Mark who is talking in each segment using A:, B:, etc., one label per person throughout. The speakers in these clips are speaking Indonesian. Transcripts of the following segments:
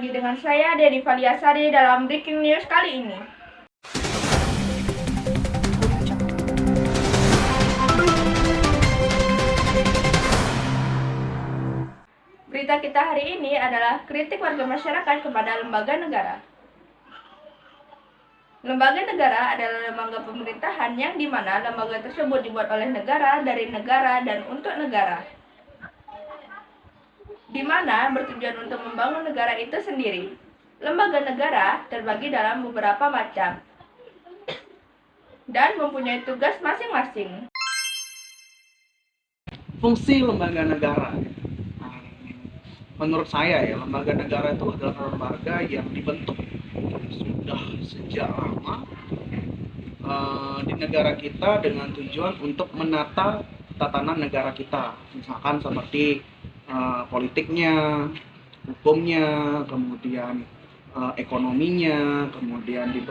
A: lagi dengan saya, Dedi Valiasari, dalam Breaking News kali ini. Berita kita hari ini adalah kritik warga masyarakat kepada lembaga negara. Lembaga negara adalah lembaga pemerintahan yang dimana lembaga tersebut dibuat oleh negara, dari negara, dan untuk negara, di mana bertujuan untuk membangun negara itu sendiri. Lembaga negara terbagi dalam beberapa macam dan mempunyai tugas masing-masing.
B: Fungsi lembaga negara, menurut saya ya, lembaga negara itu adalah lembaga yang dibentuk sudah sejak lama di negara kita dengan tujuan untuk menata tatanan negara kita, misalkan seperti politiknya, hukumnya, kemudian ekonominya, kemudian di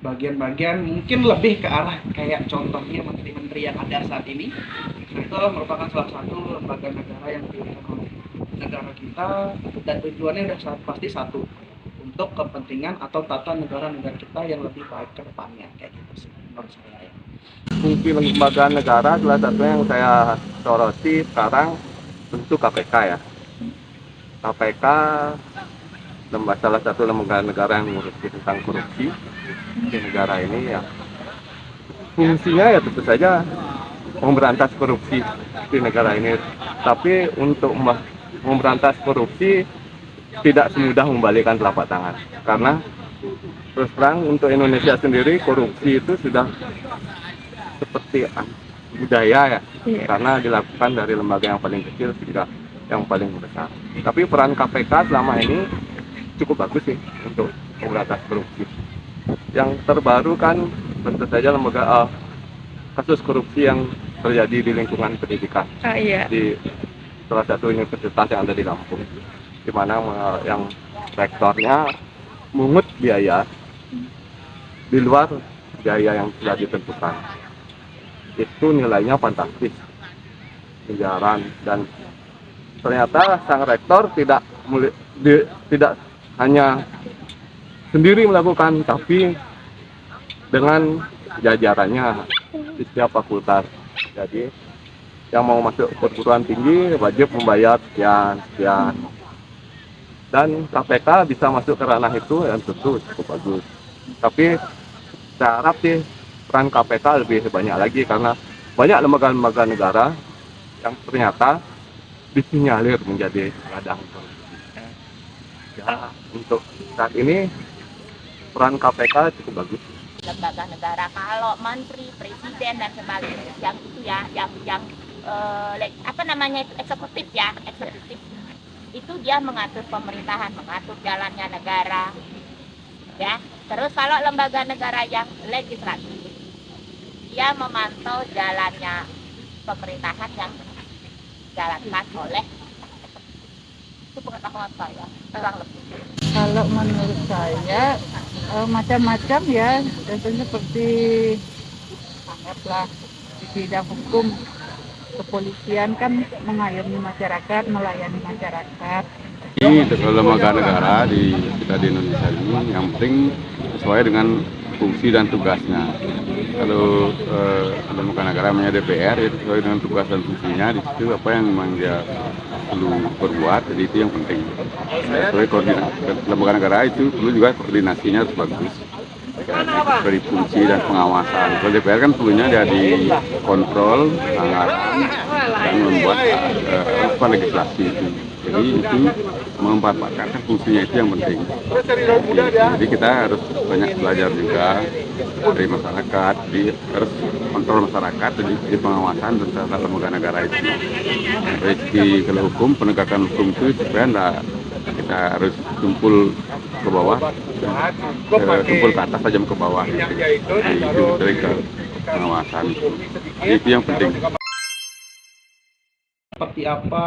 B: bagian-bagian mungkin lebih ke arah kayak contohnya menteri-menteri yang ada saat ini. Nah, itu adalah merupakan salah satu lembaga negara yang dipilih oleh negara kita, dan tujuannya sudah pasti satu, untuk kepentingan atau tata negara-negara kita yang lebih baik ke depannya, kayak gitu sih menurut saya ya.
C: Fungsi lembaga negara salah satunya yang saya soroti sekarang tentu KPK ya. KPK salah satu lembaga negara yang mengurusi tentang korupsi di negara ini ya. Fungsinya ya tentu saja memberantas korupsi di negara ini. Tapi untuk memberantas korupsi tidak semudah membalikan telapak tangan, karena terus terang untuk Indonesia sendiri korupsi itu sudah seperti budaya ya, karena dilakukan dari lembaga yang paling kecil hingga yang paling besar. Tapi peran KPK selama ini cukup bagus sih untuk memberantas korupsi. Yang terbaru kan tentu saja lembaga kasus korupsi yang terjadi di lingkungan pendidikan di salah satu universitas yang ada di Lampung, di mana yang rektornya mungut biaya di luar biaya yang sudah ditentukan. Itu nilainya fantastis, miliaran, dan ternyata sang rektor tidak hanya sendiri melakukan, tapi dengan jajarannya di setiap fakultas. Jadi yang mau masuk perguruan tinggi wajib membayar sekian. Dan KPK bisa masuk ke ranah itu yang tentu cukup bagus. Tapi saya harap sih peran KPK lebih banyak lagi, karena banyak lembaga-lembaga negara yang ternyata disinyalir menjadi ladang korupsi. Ya, untuk saat ini peran KPK cukup bagus.
D: Lembaga negara, kalau menteri, presiden dan sebagainya yang itu ya, yang eksekutif ya, eksekutif itu dia mengatur pemerintahan, mengatur jalannya negara ya. Terus kalau lembaga negara yang legislatif, dia memantau jalannya pemerintahan yang dijalankan oleh itu pengetahuan saya kurang lebih.
E: Kalau menurut saya macam-macam ya, tentunya seperti anggaplah di bidang hukum, kepolisian kan mengayomi masyarakat, melayani masyarakat.
C: Ini lembaga negara kita di Indonesia ini yang penting sesuai dengan fungsi dan tugasnya. Kalau lembaga negara namanya DPR, itu sesuai dengan tugas dan fungsinya. Di situ apa yang memang dia perlu berbuat, jadi itu yang penting. Sesuai lembaga negara itu perlu juga koordinasinya harus bagus dari fungsi dan pengawasan. Kalau DPR kan perlunya dia dikontrol anggaran dan membuat legislasi itu. Jadi itu memanfaatkan fungsinya itu yang penting. Jadi kita harus banyak belajar juga dari masyarakat, harus kontrol masyarakat di pengawasan terhadap lembaga negara itu. Dari segi kalau hukum, penegakan hukum itu sebenarnya kita harus tumpul ke bawah, tumpul ke atas tajam ke bawah. Itu dari pengawasan itu yang penting.
B: Seperti apa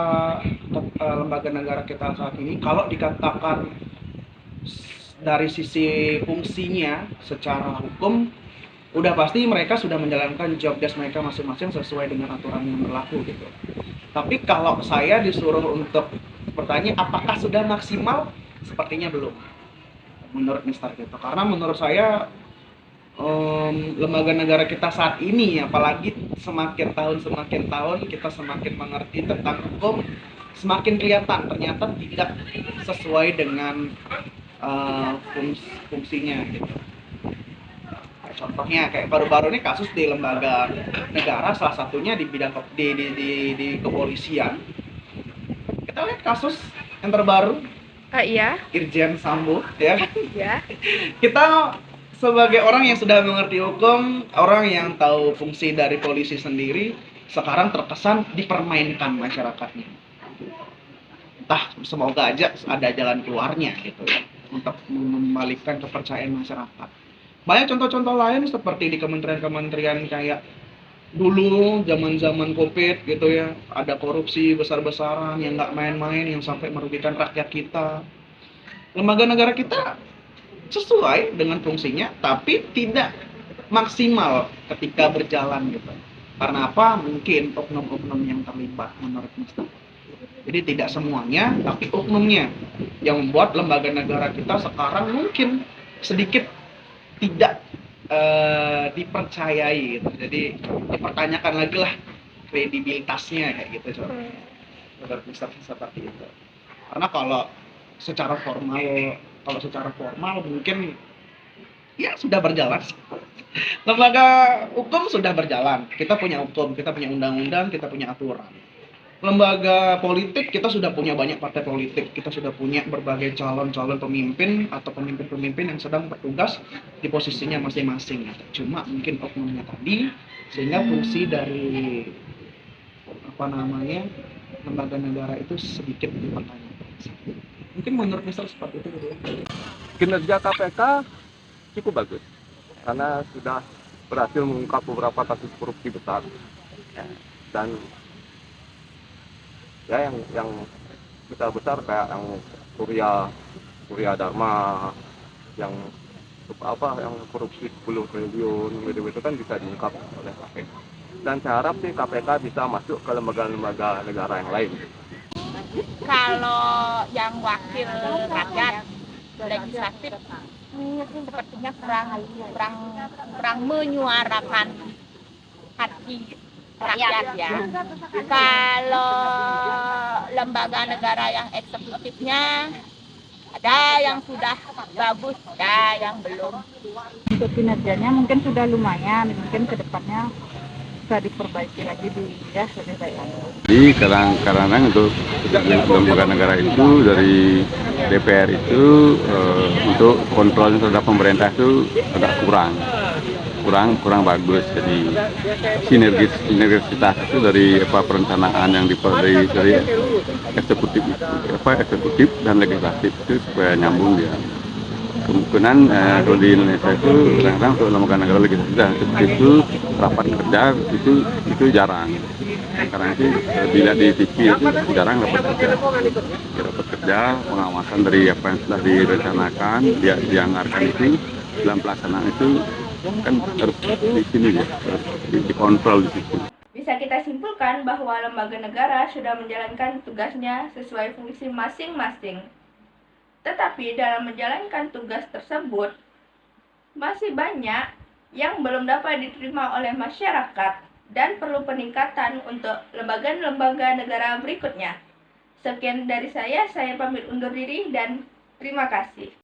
B: lembaga negara kita saat ini? Kalau dikatakan dari sisi fungsinya secara hukum, udah pasti mereka sudah menjalankan job desk mereka masing-masing sesuai dengan aturan yang berlaku gitu. Tapi kalau saya disuruh untuk bertanya apakah sudah maksimal, sepertinya belum, menurut Mister gitu. Karena menurut saya lembaga negara kita saat ini, apalagi semakin tahun kita semakin mengerti tentang hukum, semakin kelihatan ternyata tidak sesuai dengan fungsinya gitu. Contohnya kayak baru-baru ini kasus di lembaga negara, salah satunya di bidang di kepolisian. Kita lihat kasus yang terbaru,
A: Iya.
B: Irjen Sambo, ya kan?
A: Ya.
B: Kita sebagai orang yang sudah mengerti hukum, orang yang tahu fungsi dari polisi sendiri, sekarang terkesan dipermainkan masyarakatnya. Entah, semoga aja ada jalan keluarnya gitu ya, untuk membalikkan kepercayaan masyarakat. Banyak contoh-contoh lain seperti di kementerian-kementerian kayak dulu zaman-zaman Covid gitu ya, ada korupsi besar-besaran yang nggak main-main, yang sampai merugikan rakyat kita. Lembaga negara kita sesuai dengan fungsinya, tapi tidak maksimal ketika berjalan gitu. Karena apa? Mungkin oknum-oknum yang terlibat menurut Mister. Jadi tidak semuanya, tapi oknumnya yang membuat lembaga negara kita sekarang mungkin sedikit tidak dipercayai gitu. Jadi dipertanyakan lagi lah kredibilitasnya kayak gitu contohnya. Menurut Mister seperti itu. Karena kalau secara formal mungkin ya sudah berjalan. Lembaga hukum sudah berjalan. Kita punya hukum, kita punya undang-undang, kita punya aturan. Lembaga politik kita sudah punya banyak partai politik, kita sudah punya berbagai calon-calon pemimpin atau pemimpin-pemimpin yang sedang bertugas di posisinya masing-masing. Cuma mungkin oknumnya tadi, sehingga fungsi dari lembaga negara itu sedikit dipertanyakan. Mungkin menurut Mister seperti itu gitu ya.
C: Kinerja KPK cukup bagus karena sudah berhasil mengungkap beberapa kasus korupsi besar, dan ya yang besar-besar kayak yang Surya Dharma yang yang korupsi 10 triliun gitu kan bisa diungkap oleh KPK, dan saya harap sih KPK bisa masuk ke lembaga-lembaga negara yang lain.
D: Kalau yang wakil rakyat legislatif sepertinya kurang menyuarakan hati rakyat ya. Kalau lembaga negara yang eksekutifnya ada yang sudah bagus, ada yang belum.
E: Untuk kinerjanya mungkin sudah lumayan, mungkin kedepannya bisa diperbaiki lagi lebih baik lagi.
C: Jadi kadang-kadang untuk lembaga negara itu dari DPR itu untuk kontrol terhadap pemerintah itu agak kurang bagus. Jadi sinergisitas itu dari perencanaan yang dari eksekutif dan legislatif itu supaya nyambung dia. Kemungkinan kalau di Indonesia itu kadang-kadang untuk lembaga negara legislatif dan eksekutif itu rapat kerja itu jarang. Karena itu bila di TV itu jarang rapat kerja, pengawasan dari apa yang sudah direncanakan, dianggarkan itu dalam pelaksanaan itu kan harus di sini ya, harus dikontrol di situ.
A: Bisa kita simpulkan bahwa lembaga negara sudah menjalankan tugasnya sesuai fungsi masing-masing. Tetapi dalam menjalankan tugas tersebut, masih banyak yang belum dapat diterima oleh masyarakat dan perlu peningkatan untuk lembaga-lembaga negara berikutnya. Sekian dari saya pamit undur diri dan terima kasih.